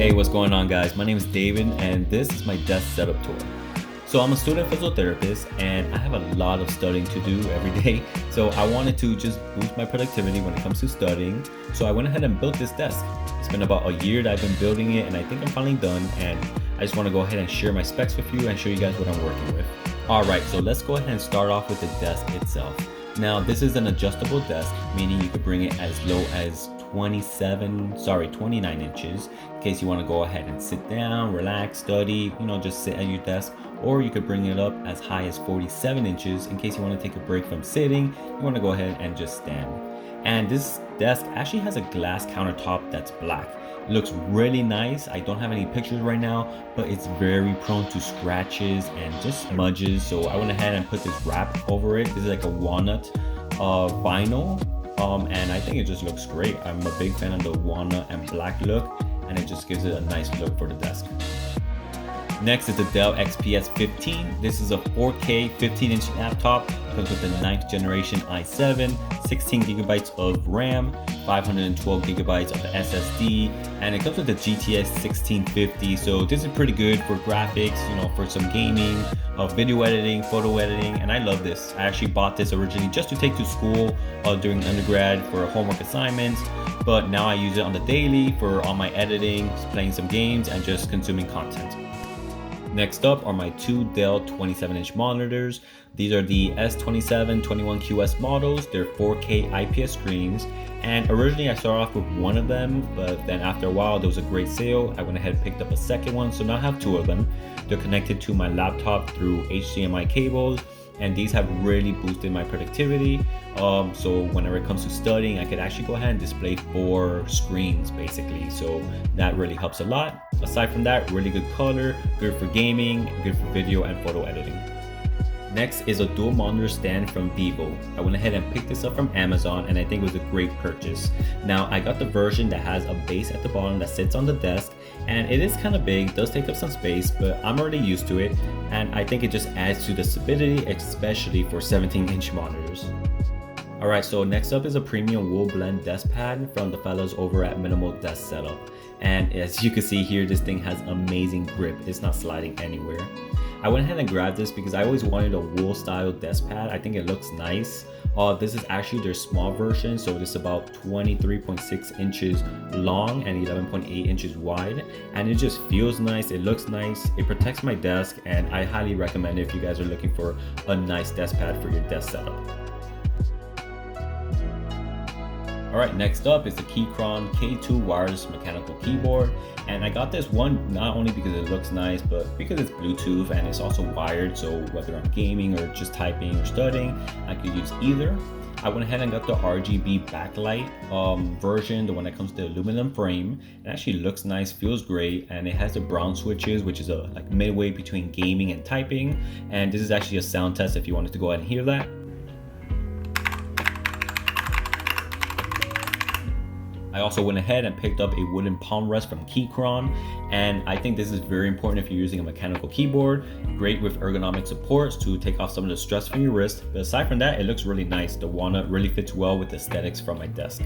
Hey, what's going on, guys? My name is David and this is my desk setup tour. So I'm a student physical therapist and I have a lot of studying to do every day. So I wanted to just boost my productivity when it comes to studying. So I went ahead and built this desk. It's been about a year that I've been building it and I think I'm finally done, and I just want to go ahead and share my specs with you and show you guys what I'm working with. Alright, so let's go ahead and start off with the desk itself. Now this is an adjustable desk, meaning you could bring it as low as 29 inches in case you want to go ahead and sit down, relax, study, just sit at your desk. Or you could bring it up as high as 47 inches in case you want to take a break from sitting, you want to go ahead and just stand. And this desk actually has a glass countertop that's black. It looks really nice. I don't have any pictures right now, but it's very prone to scratches and just smudges. So I went ahead and put this wrap over it. This is like a walnut vinyl. And I think it just looks great. I'm a big fan of the walnut and black look, and it just gives it a nice look for the desk. Next is the Dell XPS 15. This is a 4K 15-inch laptop. It comes with the 9th generation i7, 16 gigabytes of RAM, 512 gigabytes of the SSD, and it comes with the GTX 1650. So this is pretty good for graphics, for some gaming, video editing, photo editing, and I love this. I actually bought this originally just to take to school during undergrad for homework assignments, but now I use it on the daily for all my editing, playing some games, and just consuming content. Next up are my two Dell 27-inch monitors. These are the S2721QS models. They're 4K IPS screens, and originally I started off with one of them, but then after a while there was a great sale. I went ahead and picked up a second one, so now I have two of them. They're connected to my laptop through HDMI cables, and these have really boosted my productivity. So whenever it comes to studying, I could actually go ahead and display 4 screens basically, so that really helps a lot. Aside from that, really good color, good for gaming, good for video and photo editing. Next is a dual monitor stand from Vivo. I went ahead and picked this up from Amazon, and I think it was a great purchase. Now I got the version that has a base at the bottom that sits on the desk, and it is kind of big, does take up some space, but I'm already used to it, and I think it just adds to the stability, especially for 17-inch monitors. Alright, so next up is a premium wool blend desk pad from the fellows over at Minimal Desk Setup. And as you can see here, this thing has amazing grip. It's not sliding anywhere. I went ahead and grabbed this because I always wanted a wool style desk pad. I think it looks nice. This is actually their small version, so it's about 23.6 inches long and 11.8 inches wide, and it just feels nice, it looks nice, it protects my desk, and I highly recommend it if you guys are looking for a nice desk pad for your desk setup. Alright, next up is the Keychron K2 wireless mechanical keyboard, and I got this one not only because it looks nice, but because it's Bluetooth and it's also wired, so whether I'm gaming or just typing or studying, I could use either. I went ahead and got the RGB backlight version, the one that comes with the aluminum frame. It actually looks nice, feels great, and it has the brown switches, which is a like midway between gaming and typing, and this is actually a sound test if you wanted to go ahead and hear that. I also went ahead and picked up a wooden palm rest from Keychron, and I think this is very important if you're using a mechanical keyboard. Great with ergonomic supports to take off some of the stress from your wrist, but aside from that, it looks really nice. The walnut really fits well with the aesthetics from my desk.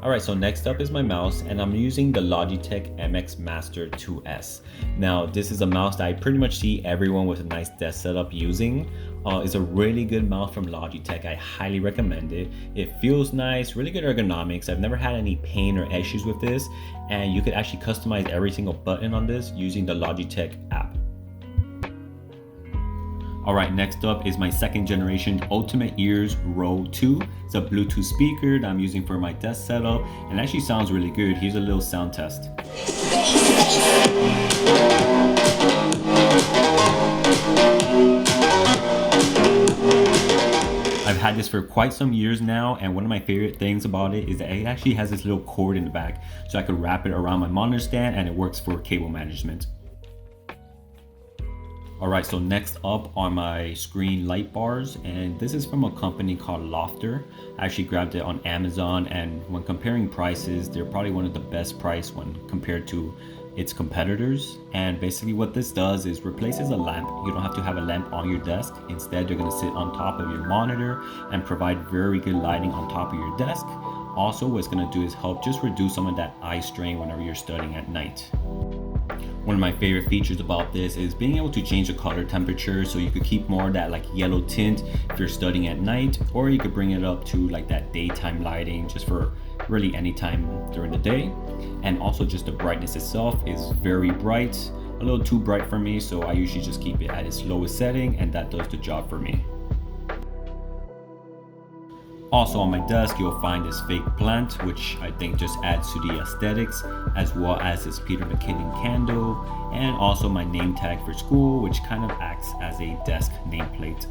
Alright, so next up is my mouse, and I'm using the Logitech MX Master 2S. Now, this is a mouse that I pretty much see everyone with a nice desk setup using. It's a really good mouse from Logitech. I highly recommend it. It feels nice, really good ergonomics. I've never had any pain or issues with this, and you could actually customize every single button on this using the Logitech app. Alright, next up is my second generation Ultimate Ears Row 2. It's a Bluetooth speaker that I'm using for my desk setup, and it actually sounds really good. Here's a little sound test. I've had this for quite some years now, and one of my favorite things about it is that it actually has this little cord in the back, so I could wrap it around my monitor stand and it works for cable management. Alright, so next up are my screen light bars, and this is from a company called Lofter. I actually grabbed it on Amazon, and when comparing prices, they're probably one of the best price when compared to its competitors. And basically what this does is replaces a lamp. You don't have to have a lamp on your desk. Instead, they're going to sit on top of your monitor and provide very good lighting on top of your desk. Also, what it's going to do is help just reduce some of that eye strain whenever you're studying at night. One of my favorite features about this is being able to change the color temperature, so you could keep more of that like yellow tint if you're studying at night, or you could bring it up to like that daytime lighting just for really any time during the day. And also just the brightness itself is very bright, a little too bright for me, so I usually just keep it at its lowest setting, and that does the job for me. Also on my desk, you'll find this fake plant, which I think just adds to the aesthetics, as well as this Peter McKinnon candle, and also my name tag for school, which kind of acts as a desk nameplate.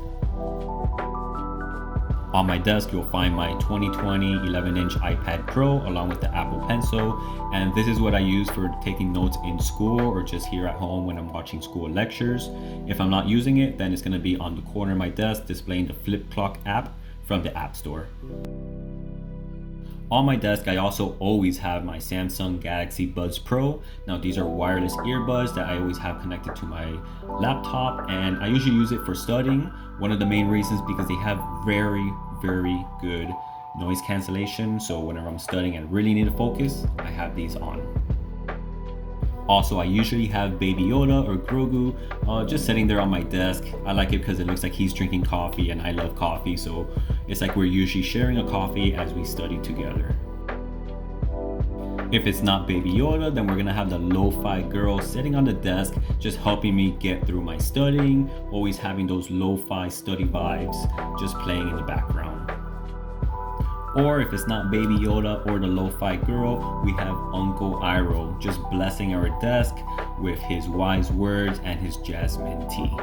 On my desk, you'll find my 2020 11-inch iPad Pro along with the Apple Pencil, and this is what I use for taking notes in school or just here at home when I'm watching school lectures. If I'm not using it, then it's going to be on the corner of my desk displaying the Flip Clock app from the App Store. On my desk, I also always have my Samsung Galaxy Buds Pro. Now these are wireless earbuds that I always have connected to my laptop, and I usually use it for studying. One of the main reasons because they have very good noise cancellation, so whenever I'm studying and really need to focus, I have these on. Also, I usually have Baby Yoda or Grogu just sitting there on my desk. I like it because it looks like he's drinking coffee, and I love coffee, so it's like we're usually sharing a coffee as we study together. If it's not Baby Yoda, then we're gonna have the Lofi Girl sitting on the desk, just helping me get through my studying, always having those lo-fi study vibes just playing in the background. Or if it's not Baby Yoda or the Lo-Fi Girl, we have Uncle Iroh just blessing our desk with his wise words and his jasmine tea.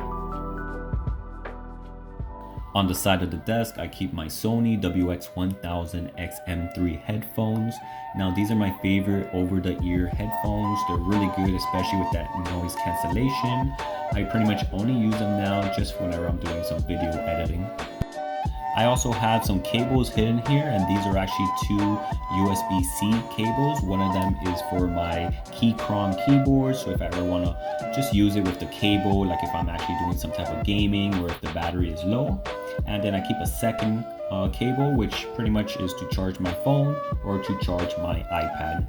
On the side of the desk, I keep my Sony WX-1000XM3 headphones. Now these are my favorite over-the-ear headphones. They're really good, especially with that noise cancellation. I pretty much only use them now just whenever I'm doing some video editing. I also have some cables hidden here, and these are actually two USB-C cables. One of them is for my Keychron keyboard, so if I ever want to just use it with the cable, like if I'm actually doing some type of gaming or if the battery is low. And then I keep a second cable, which pretty much is to charge my phone or to charge my iPad.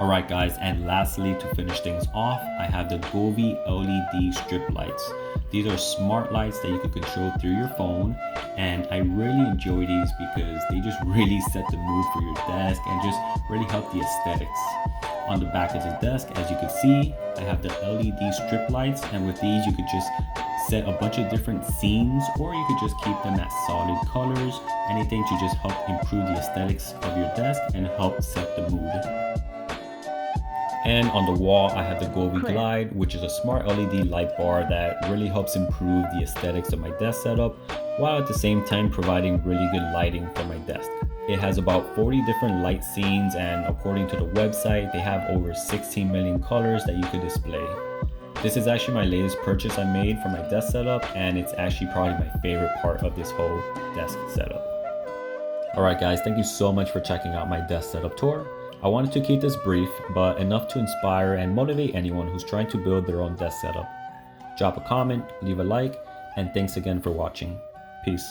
Alright guys, and lastly, to finish things off, I have the Gobi LED strip lights. These are smart lights that you can control through your phone, and I really enjoy these because they just really set the mood for your desk and just really help the aesthetics. On the back of the desk, as you can see, I have the LED strip lights, and with these you could just set a bunch of different scenes, or you could just keep them as solid colors, anything to just help improve the aesthetics of your desk and help set the mood. And on the wall, I have the Gobi Glide, which is a smart LED light bar that really helps improve the aesthetics of my desk setup, while at the same time providing really good lighting for my desk. It has about 40 different light scenes, and according to the website, they have over 16 million colors that you could display. This is actually my latest purchase I made for my desk setup, and it's actually probably my favorite part of this whole desk setup. Alright guys, thank you so much for checking out my desk setup tour. I wanted to keep this brief, but enough to inspire and motivate anyone who's trying to build their own desk setup. Drop a comment, leave a like, and thanks again for watching. Peace.